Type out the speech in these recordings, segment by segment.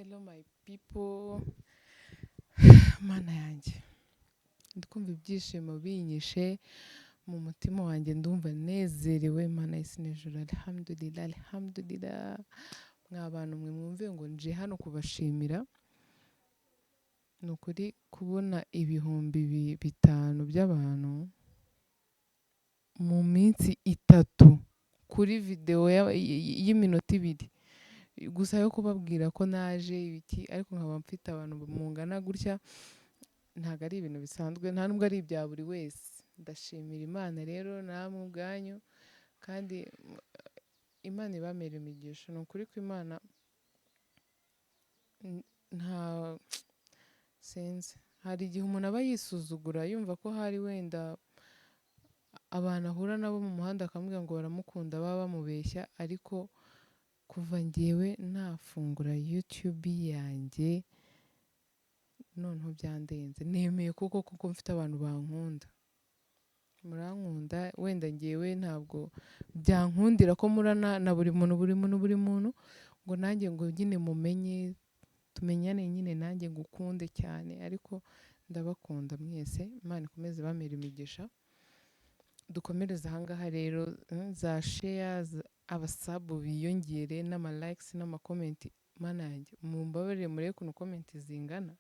Hello my people, mana yanjye ndikumva ibyishimo binyishe mu mutima wanjye, ndumva nezerewe mana y'isi n'ijuru. Alhamdulillah, alhamdulillah. Mwa bantu mwe mwumve ngo nje hano kubashimira. Ni ukuri kubona ibihumbi 5 by'abantu mu minsi 3 kuri video y'iminota 2 gusa yo kubabwira ko naje ibiki, ariko nkaba mfite abantu mungana gutya, ntago ari ibintu bisanzwe, nta nubwo ari ibya buri wese. Ndashimira Imana rero namwe ubwanyu, kandi Imana ibamere imigisha. Ni ukuri ko Imana nta sinzi, hari igihe umuntu aba yisuzugura yumva ko hari wenda abantu ahura nabo mu muhanda akamubwira ngo baramukunda, baba bamubeshya. Ariko kuva njyewe nafungura YouTube yanjye noneho byandenze, nemeye kuko mfite abantu bankunda, murankunda. Wenda njyewe ntabwo byankundira ko murana na buri muntu ngo nanjye ngo nyine mumenye tumenyane, nyine nanjye ngukunde cyane, ariko ndabakunda mwese. Imana ikomeze bamera imigisha. Dukomereze ahangaha rero, za shares, abasabu biyongere, n'ama likes n'ama comment. Mana yanjye mumbabarire murebe ukuntu comment zingana,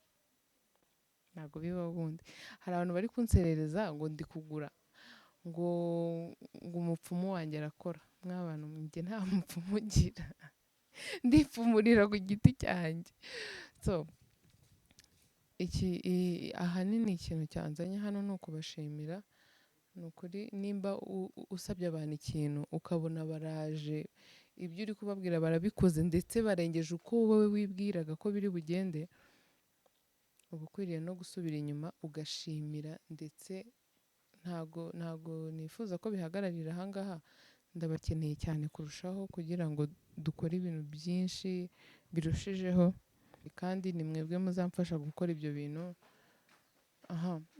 ntabwo biba bundi. Hari abantu bari kunserereza ngo ndi kugura, ngo umupfumu wanjye arakora. Mw'abantu njye nta mupfumu ugira, ndipfumurira ku giti cyanjye. So ahanini ikintu cyanzanye hano ni ukubashimira. Ni ukuri, nimba usabye abantu ikintu ukabona baraje, ibyo uri kubabwira barabikoze ndetse barengeje uko wowe wibwiraga ko biri bugende, uba ukwiriye no gusubira inyuma ugashimira. Ndetse ntago nifuza ko bihagararira ahangaha, ndabakeneye cyane kurushaho kugira ngo dukore ibintu byinshi birushijeho, kandi ni mwebwe muzamfasha gukora ibyo bintu.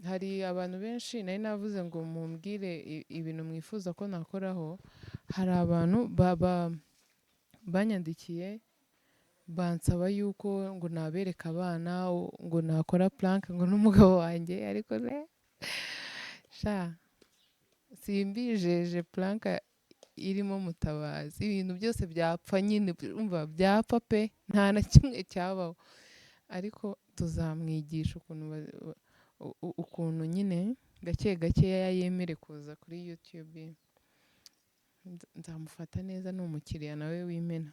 Hari abantu benshi nari navuze ngo mumbwire ibintu mwifuza ko nakoraho. Hari abantu banyandikiye bansaba yuko ngo nabereka abana, ngo nakora prank ngo n'umugabo wanjye, ariko simbijeje prank irimo Mutabazi. Ibintu byose byapfa nyine, umva byapfa pe, nta na kimwe cyabaho. Ariko tuzamwigisha ukuntu nyine gake gakeya yemere kuza kuri YouTube. Nzamufata neza, ni umukiriya nawe w'imena.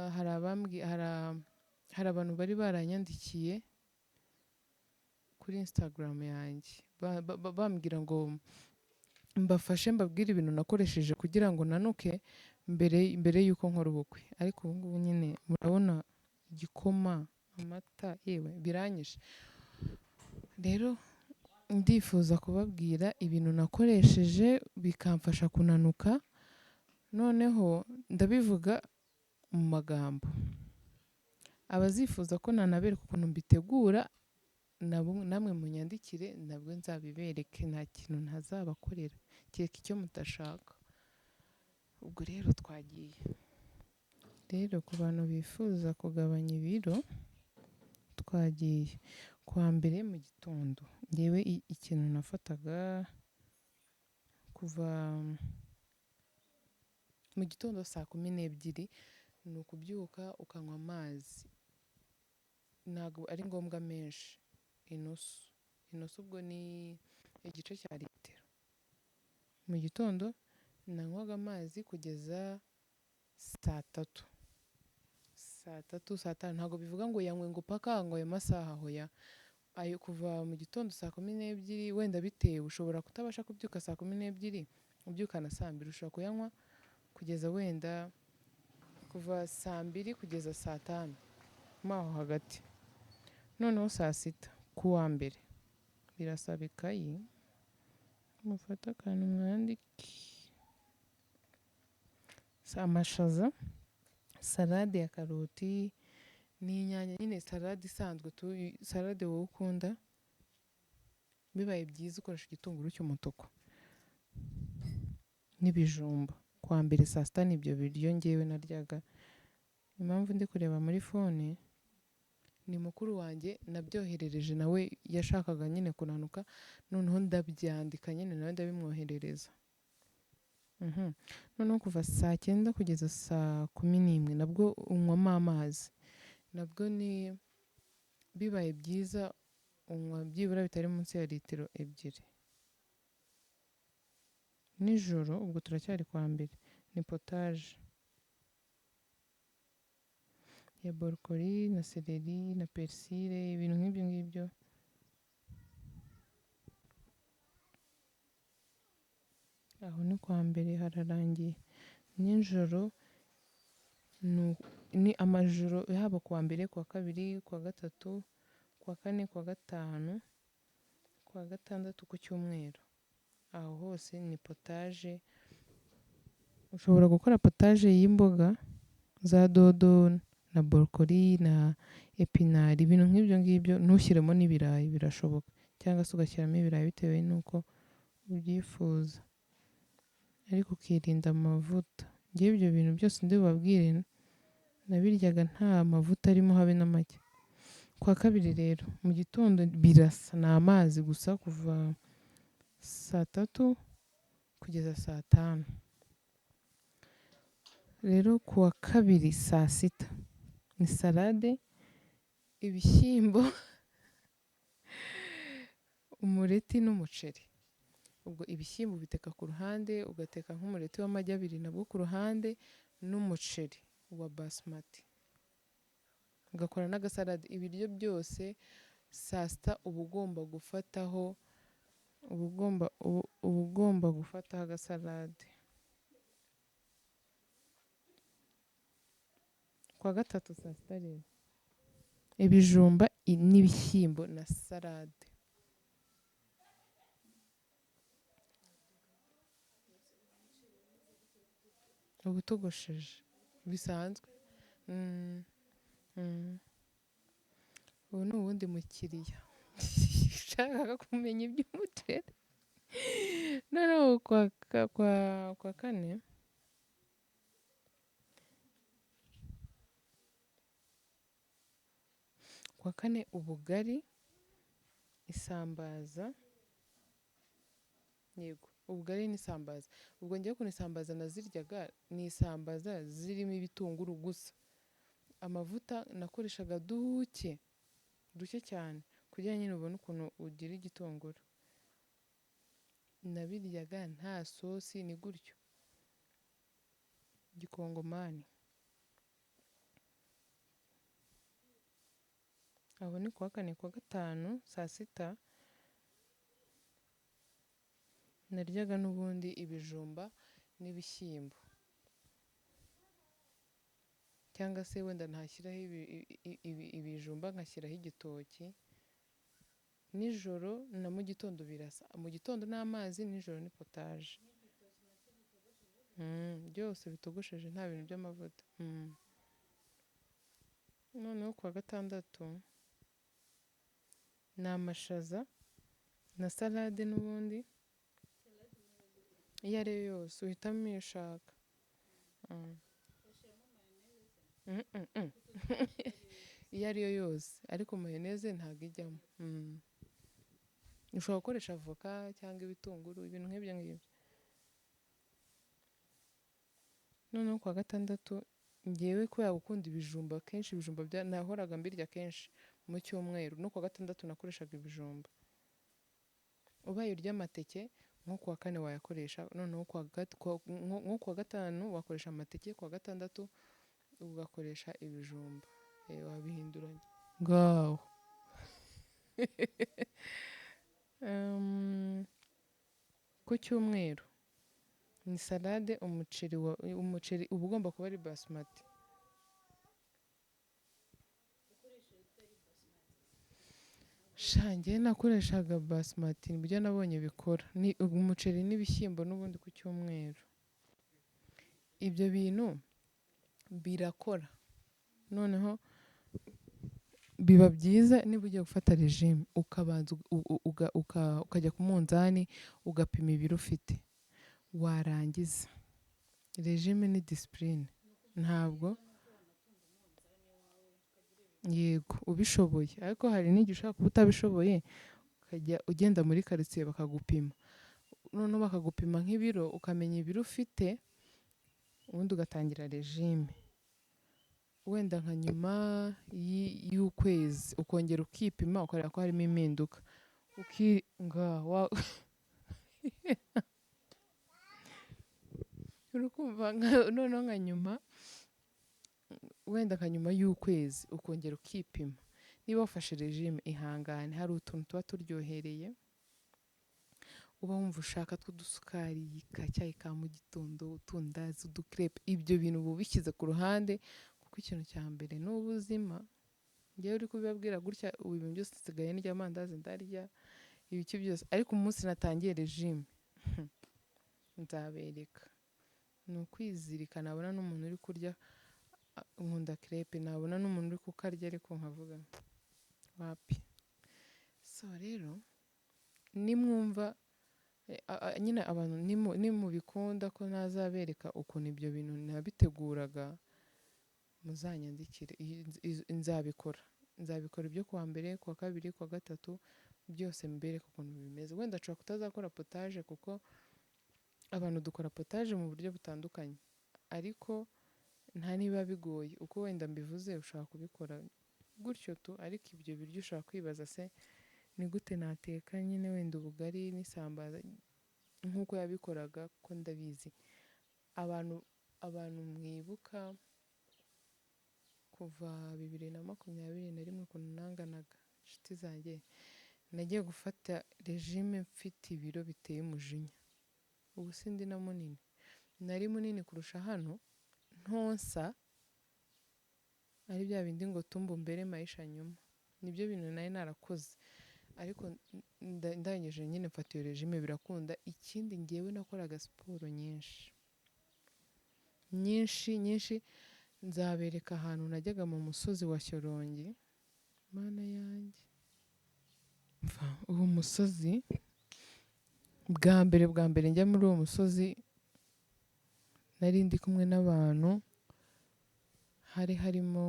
Hari abantu bari baranyandikiye kuri Instagram yanjye bambwira ngo mbafashe mbabwire ibintu nakoresheje kugira ngo nanuke mbere y'uko nkora ubukwe. Ariko ubu ngubu nyine murabona igikoma, amata, yewe biranyishe. Rero ndifuza kubabwira ibintu nakoresheje bikamfasha kunanuka. Noneho ndabivuga mu magambo. Abazifuza ko nanabereka ukuntu mbitegura, namwe munyandikire, nabwo nzabibereke. Nta kintu ntazabakorera kereka icyo mutashaka. Ubwo rero twagiye. Rero ku bantu bifuza kugabanya ibiro, twagiye. Kuwa mbere mu gitondo, njyewe ikintu nafataga kuva mu gitondo saa 12 ni ukubyuka ukanywa amazi. Ntabwo ari ngombwa menshi, inusu ubwo ni igice cya litiro. Mu gitondo nanywaga amazi kugeza saa 3, saa 5. Ntabwo bivuga ngo yanywe ngo paka ngo ayo masaha, hoya. Ayo kuva mu gitondo saa 12, wenda bitewe, ushobora kutabasha kubyuka saa 12 ubyuka na saa 2, ushobora kuyanywa kugeza wenda kuva saa 2 kugeza saa 5 maho hagati. Noneho saa 6 kuwa mbere birasaba ikayi, mufata akantu mwandike. Amashaza, salade ya karoti n'inyanya, nyine salade isanzwe, salade wowe ukunda. Bibaye byiza ukoresha igitunguru cy'umutuku n'ibijumba. Kuwa mbere saa 6 nibyo biryo njyewe naryaga. impamvu ndi kureba muri fone ni mukuru wanjye nabyoherereje, nawe yashakaga nyine kunanuka, noneho ndabyandika nyine nawe ndabimwoherereza. Noneho kuva saa 9 kugeza saa 11 nabwo unywamo amazi, nabwo ni bibaye byiza unywa byibura bitari munsi ya litiro 2. Nijoro ubwo turacyari kwa mbere ni potage ya borokori na seleri na persile, ibintu nk'ibyo ngibyo. Aho ni kwa mbere hararangiye. Nijoro ni amajoro haba kuwa mbere, kuwa kabiri, kuwa gatatu, kuwa kane, kuwa gatanu, kuwa gatandatu, ku cyumweru. Aho hose ni potage. Ushobora gukora potage y'imboga za dodo na borokori na epinari, ibintu nk'ibyo ngibyo, ntushyiremo n'ibirayi, birashoboka, cyangwa se ugashyiramo ibirayi bitewe n'uko ubyifuza, ariko ukirinda amavuta. Njyewe ibyo bintu byose ndi bubabwire nabiryaga nta mavuta arimo habe na make. Kwa kabiri rero mu gitondo birasa, ni amazi gusa kuva saa 3 kugeza saa 5. Rero kuwa kabiri saa 6 ni salade, ibishyimbo, umureti n'umuceri. Ubwo ibishyimbo biteka ku ruhande, ugateka nk'umureti w'amagi 2 nabwo ku ruhande, n'umuceri wa basmati, ugakora n'agasalade. Ibiryo byose saa 6 uba ugomba gufataho, uba ugomba gufataho agasalade. Kwa gatatu saa 6 rero ibijumba n'ibishyimbo na salade. Ubutogosheje bisanzwe. Ubu ni uwundi mukiriya ushaka kumenya iby'umuceri. Noneho kwa kane ubugari, isambaza. Yego, ubugari n'isambaza. Ubwo ngiye ku isambaza naziryaga ni isambaza zirimo ibitunguru gusa. Amavuta nakoreshaga duke cyane kugira nyine ubone ukuntu ugira igitunguru. Nabiryaga nta sosi, ni gutyo gikongomani. Aho ni kuwa kane. Kuwa gatanu saa 6 naryaga n'ubundi ibijumba n'ibishyimbo, cyangwa se wenda ntashyiraho ibijumba nkashyiraho igitoki. Nijoro na mu gitondo birasa. Mu gitondo ni amazi, nijoro ni potage. Byose bitogosheje, nta bintu by'amavuta. Noneho kuwa gatandatu ni amashaza na salade n'ubundi. Iyo ari yo yose uhitamo iyo ushaka. Iyo ari yo yose, ariko mayoneze ntabwo ijyamo. Ushobora gukoresha avoka cyangwa ibitunguru, ibintu nk'ibyo ngibyo. Noneho kuwa gatandatu ngewe kubera gukunda ibijumba, kenshi ibijumba nahoraga mbirya kenshi mu cyumweru, no kuwa gatandatu nakoreshaga ibijumba. Ubaye urya amateke nko kuwa kane wayakoresha, noneho nko kuwa gatanu wakoresha amateke, kuwa gatandatu ugakoresha ibijumba. Wabihinduranya ngaho. Ku cyumweru ni salade, umuceri uba ugomba kuba ari basmati. Shange nakoreshaga basmati, nibyo nabonye bikora. Ni umuceri n'ibishyimbo n'ubundi ku cyumweru. Ibyo bintu birakora. Noneho biba byiza niba ugiye gufata regime, ukabanza ukajya ku munzani ugapima ibiro ufite. Warangiza regime ni discipline. Ntabwo yego ubishoboye, ariko hari n'igihe ushobora kuba utabishoboye ukajya ugenda muri karitsiye bakagupima, noneho bakagupima nk'ibiro ukamenya ibiro ufite, ubundi ugatangira regime, wenda nka nyuma y'ukwezi ukongera ukipima ukareba ko harimo impinduka urukumva noneho nka nyuma, wenda nka nyuma y'ukwezi ukongera ukipima, niba wafashe regime ihangane, hari utuntu tuba turyohereye uba wumva ushaka tw'udusukari, ka cyayi ka mu gitondo, utundazi, uducrepe, ibyo bintu uba ubishyize ku ruhande, kuko ikintu cya mbere ni ubuzima. Njyewe uri kubibabwira gutya, ubu ibintu byose nsigaye ndya amandazi, ndarya ibiki byose, ariko umunsi natangiye regime nzabereka, ni ukwizirika. Nabona n'umuntu uri kurya, nkunda crepe, nabona n'umuntu uri kukarya ariko nkavuga wapi. So rero nimwumva nyine abantu nimubikunda ko nazabereka ukuntu ibyo bintu nabiteguraga, muzanyandikire, nzabikora ibyo kuwa mbere, kuwa kabiri, kuwa gatatu, byose mbereka ukuntu bimeze. Wenda nshobora kutazakora potage kuko abantu dukora potage mu buryo butandukanye, ariko nta niba bigoye uko wenda mbivuze ushobora kubikora gutyo tu, ariko ibyo biryo ushobora kwibaza se ni gute nateka nyine wenda ubugari n'isambaza nk'uko yabikoraga, kuko ndabizi abantu mwibuka kuva 2021 ukuntu nanganaga, inshuti zanjye, nagiye gufata regime mfite ibiro biteye umujinya, ubu sindi na munini, nari munini kurusha hano ntonsa, ari bya bindi ngo tumbo mbere maisha nyuma, nibyo bintu nari narakoze, ariko ndangije nyine mfata iyo regime birakunda. Ikindi ngewe nakoraga siporo nyinshi, nzabereka ahantu najyaga mu musozi wa Shyorongi, mana yanjye, uwo musozi bwa mbere njya muri uwo musozi nari ndi kumwe n'abantu, hari harimo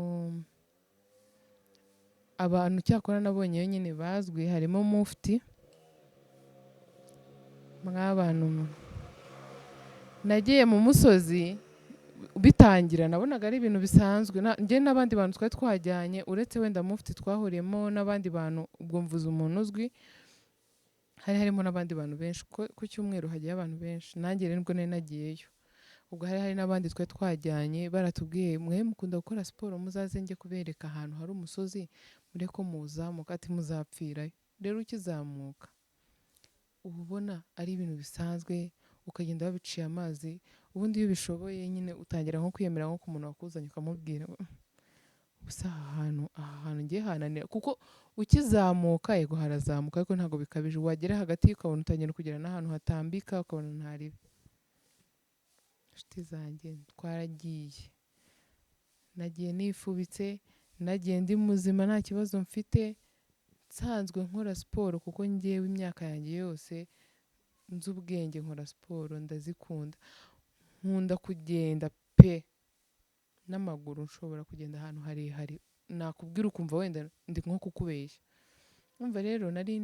abantu cyakora nabonyeyo nyine bazwi, harimo mufti, mw'abantu. Nagiye mu musozi bitangira nabonaga ari ibintu bisanzwe, njye n'abandi bantu twari twajyanye, uretse wenda mufti twahuriyemo n'abandi bantu, ubwo mvuze umuntu uzwi, hari harimo n'abandi bantu benshi, ku cyumweru hagiye abantu benshi, nanjye rero nibwo nari nagiyeyo, ubwo hari n'abandi twari twajyanye, baratubwiye mwe mukunda gukora siporo, muzaze njye kubereka ahantu hari umusozi, mureko muzamuka, ati muzapfirayo. Rero ukizamuka uba ubona ari ibintu bisanzwe, ukagenda babiciye amazi, ubundi iyo ubishoboye nyine utangira nko kwiyemera nko ku muntu wakuzanye, ukamubwira gusa aha hantu ngiye hananira, kuko ukizamuka yego harazamuka ariko ntabwo bikabije, wagera hagati ukabona utangira kugera n'ahantu hatambika, ukabona ntaribi. Inshuti zanjye twaragiye, nagiye nifubitse, nagiye ndi muzima nta kibazo mfite, nsanzwe nkora siporo, kuko ngewe imyaka yanjye yose nzi ubwenge, nkora siporo ndazikunda, nkunda kugenda pe n'amaguru, nshobora kugenda ahantu harehare, nakubwira ukumva wenda ndi nko kukubeshya. Umva rero nari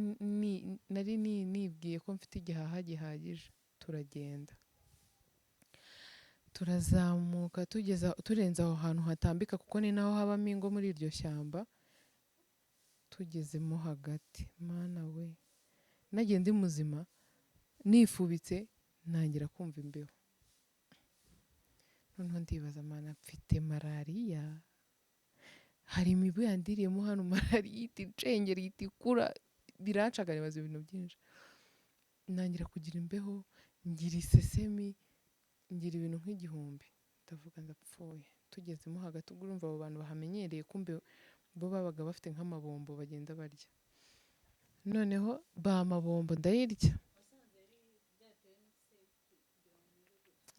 nibwiye ko mfite igihaha gihagije, turagenda turazamuka, turenze aho hantu hatambika, kuko ni naho habamo ingo muri iryo shyamba. Tugezemo hagati, mana we, nagiye ndi muzima nifubitse, ntangira kumva imbeho, noneho ndibaza mana mfite malariya, hari imibu yandiriyemo hano, malariya ihita icengera, ihita ikura, birancaga, nibaza ibintu byinshi, ntangira kugira imbeho, ngira isesemi, ngira ibintu nk'igihumbi, ndavuga ndapfuye. Tugezemo hagati, ubwo urumva abo bantu bahamenyereye, kumbe bo babaga bafite nk'amabombo bagenda barya, noneho mabombo ndayirya.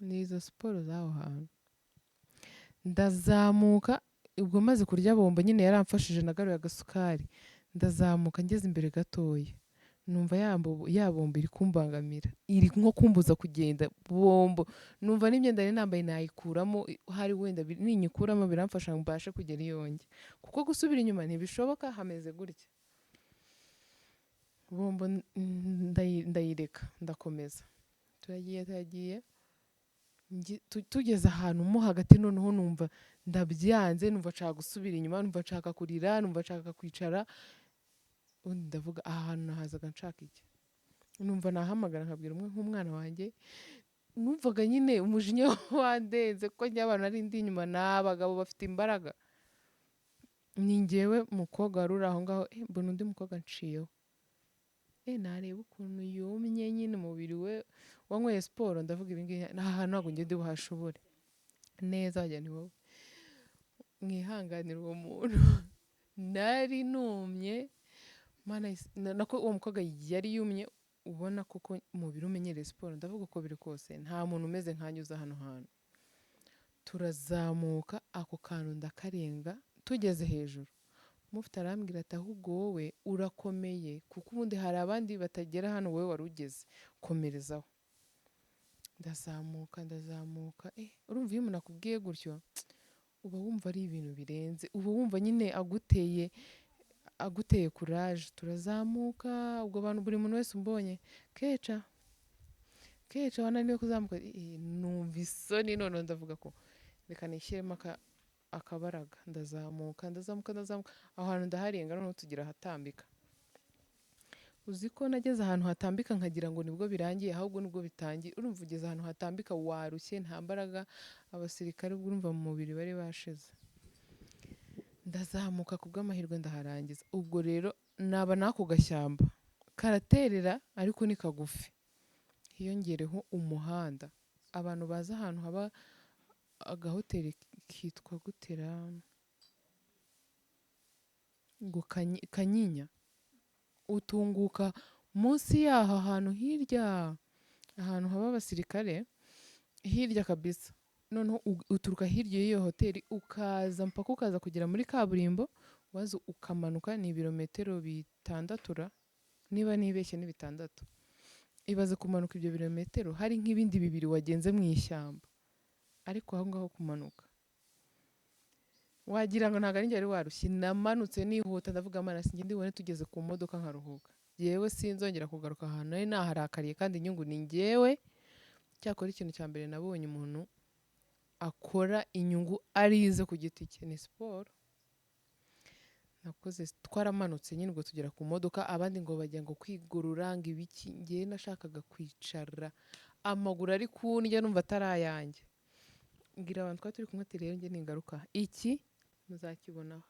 Ni izo siporo z'aho hantu, ndazamuka, ubwo maze kurya bombo nyine yaramfashije, nagaruye agasukari, ndazamuka ngeze imbere gatoya, numva ya bombo iri kumbangamira, iri nko kumbuza kugenda bombo, numva n'imyenda nari nambaye nayikuramo, hari wenda ninyikuramo biramfasha ngo mbashe kugera iyo njya, kuko gusubira inyuma ntibishoboka hameze gutya. Bombo ndayireka ndakomeza, turagiye tugeze ahantu mo hagati, noneho numva ndabyanze, numva nshaka gusubira inyuma, numva nshaka kurira, numva nshaka kwicara, ubundi ndavuga aha hantu nahazaga nshaka iki, numva nahamagara nkabwira umwe nk'umwana wanjye, numvaga nyine umujinya wandenze kuko njye abantu nari ndi inyuma ni abagabo bafite imbaraga, ni njyewe mukobwa wari uri aho ngaho, mbona undi mukobwa nciyeho, nareba ukuntu yumye nyine umubiri we wanyweye siporo, ndavuga ibi ngibi aha hantu ntabwo njye ndi buhashobore neza, wagira ni wowe mwihanganira uwo muntu. Nari numye nako uwo mukobwa yari yumye, ubona koko umubiri umenyereye siporo, ndavuga uko biri kose nta muntu umeze nkanyuze hano hantu. Turazamuka ako kantu ndakarenga, tugeze hejuru mufite arambwira ati ahubwo wowe urakomeye, kuko ubundi hari abandi batagera hano wowe wari ugeze, komerezaho. Ndazamuka urumva iyo umuntu akubwiye gutyo uba wumva ari ibintu birenze, uba wumva nyine aguteye courage. Turazamuka, ubwo abantu buri muntu wese umbonye, Keca wananiwe kuzamuka, numva isoni, noneho ndavuga ko reka nishyiremo akabaraga, ndazamuka aho hantu ndaharenga, noneho tugira ahatambika. Uzi ko nageze ahantu hatambika nkagira ngo nibwo birangiye, ahubwo nibwo bitangiye. Urumva ugeze ahantu hatambika warushye, nta mbaraga, abasirikare ubwo urumva mu mubiri bari bashize. Ndazamuka ku bw'amahirwe ndaharangiza. Ubwo rero naba n'ako gashyamba karaterera ariko ni kagufi, hiyongereho umuhanda. Abantu bazi ahantu haba agahoteli kitwa gutera ngo Kanyinya, utunguka munsi yaho ahantu hirya, ahantu haba abasirikare hirya kabisa, noneho uturuka hirya y'iyo hoteli ukaza mpaka ukaza kugera muri kaburimbo, waza ukamanuka, ni ibirometero 6, niba nibeshye ni 6. Ibaze kumanuka ibyo birometero hari nk'ibindi 2 wagenze mu ishyamba, ariko aho ngaho kumanuka wagira ngo ntabwo ari njye wari warushye. Namanutse nihuta, ndavuga amana sinjye ndibone tugeze ku modoka nkaruhuka, yewe sinzongera kugaruka ahantu nari naharakariye, kandi inyungu ni njyewe. Cyakora ikintu cya mbere nabonye umuntu akora inyungu arize ku giti cye ni siporo. Nakoze, twaramanutse nyine ubwo tugera ku modoka, abandi ngo bajya ngo kwigurura ngo ibiki, njye nashakaga kwicara, amaguru ari kundya numva atarayanjye. Ngira abantu twari turi kumwe ati rero njye ningaruka iki muzakibonaho,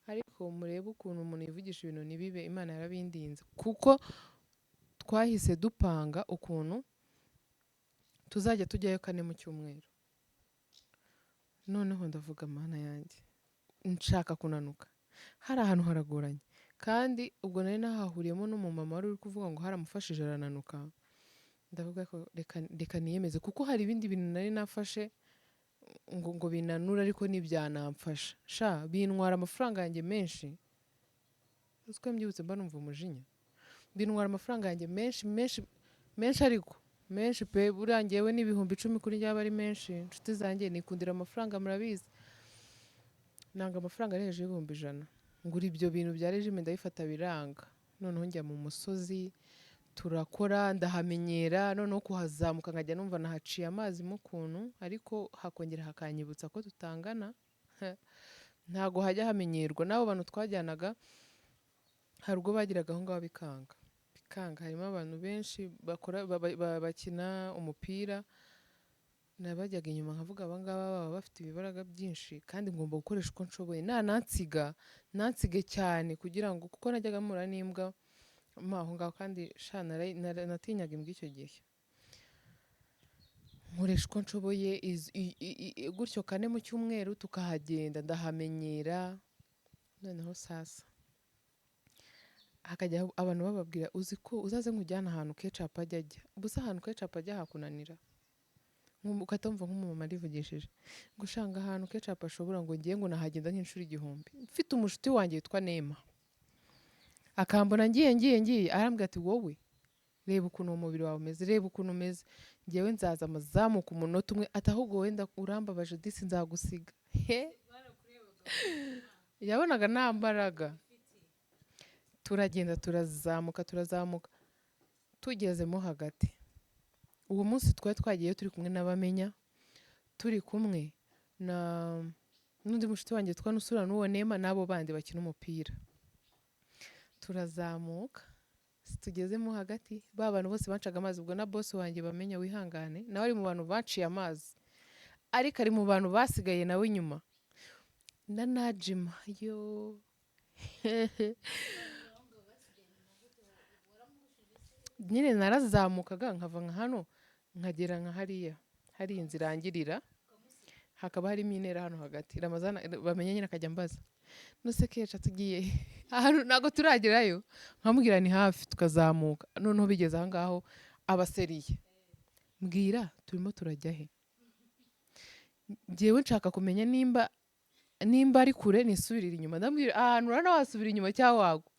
ariko murebe ukuntu umuntu yivugisha ibintu nibibe, Imana yarabindinze, kuko twahise dupanga ukuntu tuzajya tujyayo 4 mu cyumweru. Noneho ndavuga Mana yanjye, nshaka kunanuka, hari ahantu haragoranye, kandi ubwo nari nahahuriyemo n'umumama wari uri kuvuga ngo haramufashije arananuka. Ndavuga ko reka niyemeze, kuko hari ibindi bintu nari nafashe ngo binanura ariko ntibyanamfasha, bintwara amafaranga yanjye menshi. Uziko mbyibutse mba numva umujinya, bintwara amafaranga yanjye menshi ariko menshi pe, burangiyewe n'ibihumbi 10 kuri njye aba ari menshi. Inshuti zanjye nikundira amafaranga, murabizi, nanga amafaranga ari hejuru y'ibihumbi 100. Ngura ibyo bintu bya regime ndabifata biranga, noneho njya mu musozi turakora, ndahamenyera, noneho kuhazamuka nkajya numva nahaciye amazi mu kuntu, ariko hakongera hakanyibutsa ko tutangana. Ntago hajya hamenyerwa. N'abo bantu twajyanaga hari ubwo bagiraga aho ngaho bikanga, harimo abantu benshi bakina umupira, nabajyaga inyuma nkavuga abangaba baba bafite ibibaraga byinshi, kandi ngomba gukoresha uko nshoboye, nansige cyane kugira ngo, kuko najyaga mpura n'imbwa aho ngaho, kandi natinyaga imbwa icyo gihe. Nkoresha uko nshoboye gutyo 4 mu cyumweru tukahagenda, ndahamenyera. Noneho sasa hakajya abantu bababwira, uzi ko uzaze nkujyana ahantu Ketchup ajya, gusa ahantu Ketchup ajya hakunanira, ukatumva nk'umumama arivugishije ngo ushanga ahantu Ketchup ashobora ngo ngiye ngo nahagenda nk'inshuro 1000. Mfite umushuti wanjye witwa Nema, akambona ngiye arambwira ati wowe reba ukuntu uwo mubiri wawe umeze, reba ukuntu umeze, ngewe nzaza amazamuka umunota umwe, ati ahubwo wenda urambabaje disi nzagusiga. He, yabonaga nta mbaraga. Turagenda turazamuka tugezemo hagati. Uwo munsi twari twagiyeyo turi kumwe n'abamenya, turi kumwe na n'undi mushuti wanjye twa Nusura n'uwo Nema n'abo bandi bakina umupira. Turazamuka tugezemo hagati, ba bantu bose bacaga amazi, ubwo na boss wanjye Bamenya wihangane nawe ari mu bantu baciye amazi, ariko ari mu bantu basigaye nawe inyuma. Na Najima yo nyine narazamukaga nkava nka hano nkagera nka hariya, hari inzira irangirira, hakaba harimo intera hano hagati. Ramazana Bamenya nyine akajya mbaza nose keca tugiye ahantu ntabwo turagerayo, nkamubwira ni hafi, tukazamuka. Noneho bigeze aho ngaho abaseriye, mbwira turimo turajya he? Ngewe nshaka kumenya nimba ari kure nisubirira inyuma, ndambwira ahantu urana wasubira inyuma cyangwa wagwa.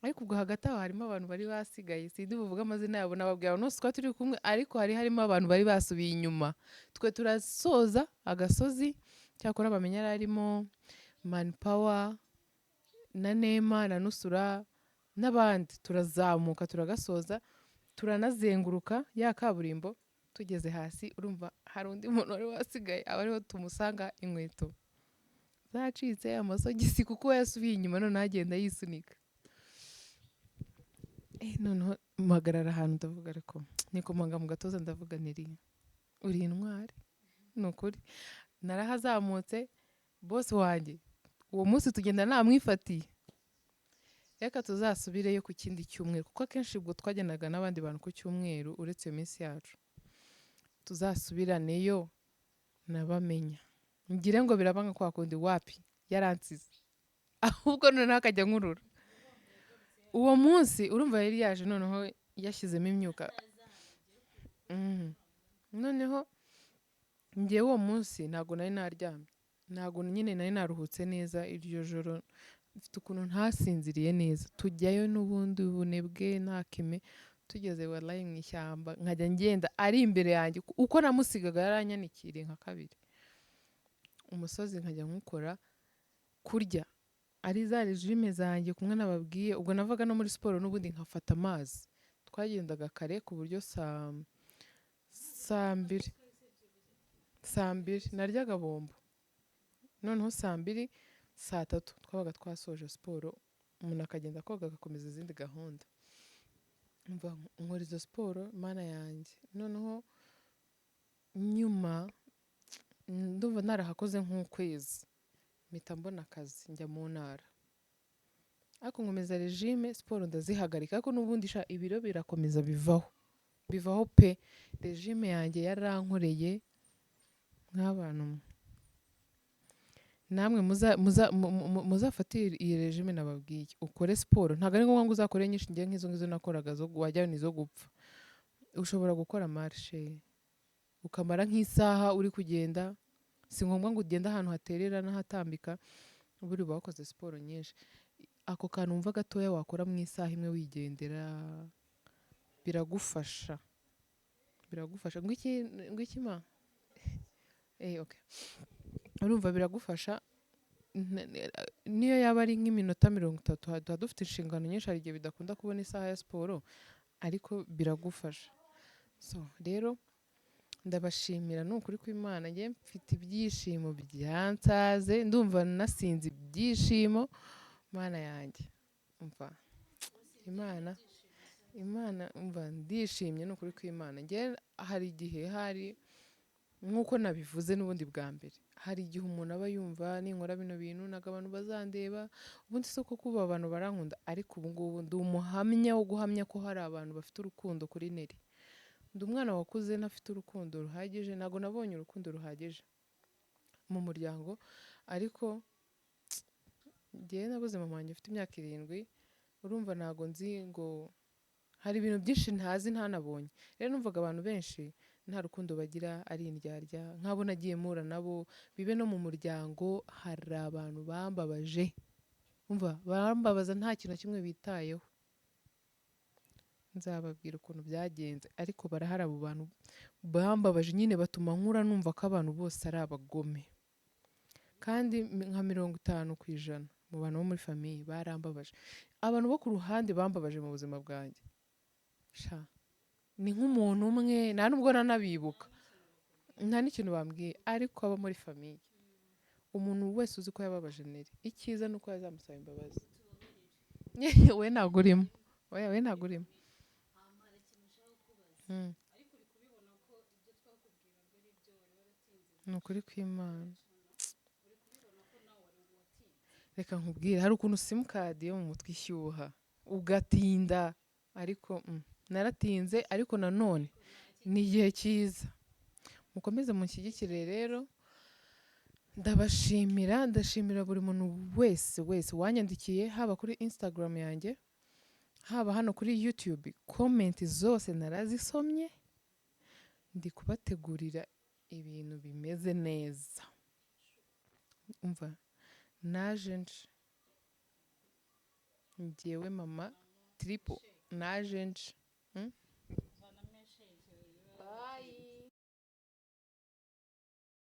Ariko ubwo hagati aho harimo abantu bari basigaye, sindi buvuga amazina yabo, nababwira nose twa turi kumwe, ariko harimo abantu bari basubiye inyuma. Twe turasoza agasozi, cyakora Bamenya yari arimo, Manpower na Nema na Nusura n'abandi. Turazamuka turagasoza, turanazenguruka ya kaburimbo. Tugeze hasi urumva hari undi muntu wari wasigaye, aba ariho tumusanga inkweto zacitse, amasogisi, kuko yasubiye inyuma none agenda yisunika. Noneho mpagarara ahantu ndavuga, ariko nikomanga mu gatoza ndavuga niri uri intwari, ni ukuri. Narahazamutse, boss wanjye uwo munsi tugenda namwifatiye, reka tuzasubireyo ku kindi cyumweru, kuko akenshi ubwo twagendaga n'abandi bantu ku cyumweru uretse iyo minsi yacu. Tuzasubiraneyo nabamenya, ngire ngo biraba nka kwa kundi, wapi yaransize, ahubwo noneho akajya nkurura. Uwo munsi urumva yari yaje, noneho yashyizemo imyuka. Noneho ngewe uwo munsi ntabwo nari naryamye, ntabwo nyine nari naruhutse neza iryo joro, mfite ukuntu ntasinziriye neza. Tujyayo n'ubundi bunebwe nta kime, tugeze wallahi mu ishyamba, nkajya ngenda ari imbere yanjye, uko namusigaga yaranyanikiriye nka kabiri. Umusozi nkajya nkukora kurya, ari za regime zanjye kumwe nababwiye. Ubwo navaga no muri siporo n'ubundi nkafata amazi. Twagendaga kare ku buryo saa mbiri naryaga bombo, noneho saa mbiri saa tatu twabaga twasoje siporo, umuntu akagenda koga agakomeza izindi gahunda. Nkora izo siporo mana yanjye, noneho nyuma ndumva narahakoze nk'ukwezi, mpita mbona akazi njya mu ntara, ariko nkomeza regime, siporo ndazihagarika, ariko n'ubundi ibiro birakomeza bivaho pe. Regime yanjye yarankoreye nk'abantu. Namwe muzafatire iyi regime nababwiye, ukore siporo, ntabwo ari ngombwa ngo uzakore nyinshi ngiye nk'izo ngizo nakoraga wajyayo nizo gupfa. Ushobora gukora marche ukamara nk'isaha uri kugenda, si ngombwa ngo ugende ahantu haterera n'ahatambika, buri wakoze siporo nyinshi. Ako kantu wumva gatoya wakora mu isaha imwe wigendera, biragufasha ngwiki ma okay, urumva biragufasha. Niyo yaba ari nk'iminota 30, tuba dufite inshingano nyinshi, hari igihe bidakunda kubona isaha ya siporo, ariko biragufasha. So rero ndabashimira, ni ukuri kw'Imana, njye mfite ibyishimo byansaze, ndumva nasinze ibyishimo. Mana yanjye umva, Imana umva ndishimye, ni ukuri kw'Imana. Njye hari igihe, hari nk'uko nabivuze n'ubundi bwa mbere, hari igihe umuntu aba yumva ninkora bino bintu ntabwo abantu bazandeba, ubundi si uko kuba abantu barankunda, ariko ubu ngubu ndi umuhamya wo guhamya ko hari abantu bafite urukundo kuri Neri. Ndi umwana wakuze ntafite urukundo ruhagije, ntabwo nabonye urukundo ruhagije mu muryango, ariko njyewe nabuze mama wanjye ufite imyaka 7, urumva ntabwo nzi ngo hari ibintu byinshi ntazi ntanabonye. Rero numvaga abantu benshi nta rukundo bagira, ari indyarya, nk'abo nagiye mpura nabo, bibe no mu muryango. Hari abantu bambabaje umva barambabaza nta kintu na kimwe bitayeho. Nzababwira ukuntu byagenze ariko barahari abo bantu bambabaje nyine batuma nkura numva ko abantu bose ari abagome, kandi nka 50% mu bantu bo muri famiye barambabaje. Abantu bo ku ruhande bambabaje mu buzima bwanjye sha ni nk'umuntu umwe, nta nubwo nanabibuka, nta n'ikintu bambwiye, ariko abo muri famiye umuntu wese uzi ko yababaje Neri, icyiza ni uko yazamusaba imbabazi. We ntabwo urimo, we ntabwo urimo. Ni ukuri kw'Imana. Reka nkubwire, hari ukuntu simukadi yo mu mutwe ishyuha ugatinda, ariko naratinze, ariko nanone ni igihe cyiza. Mukomeze munshyigikire rero, ndashimira buri muntu wese wanyandikiye, haba kuri Instagram yanjye, haba hano kuri YouTube. Comment zose narazisomye, ndi kubategurira ibintu bimeze neza. Umva naje nje njyewe mama Tripo, naje nje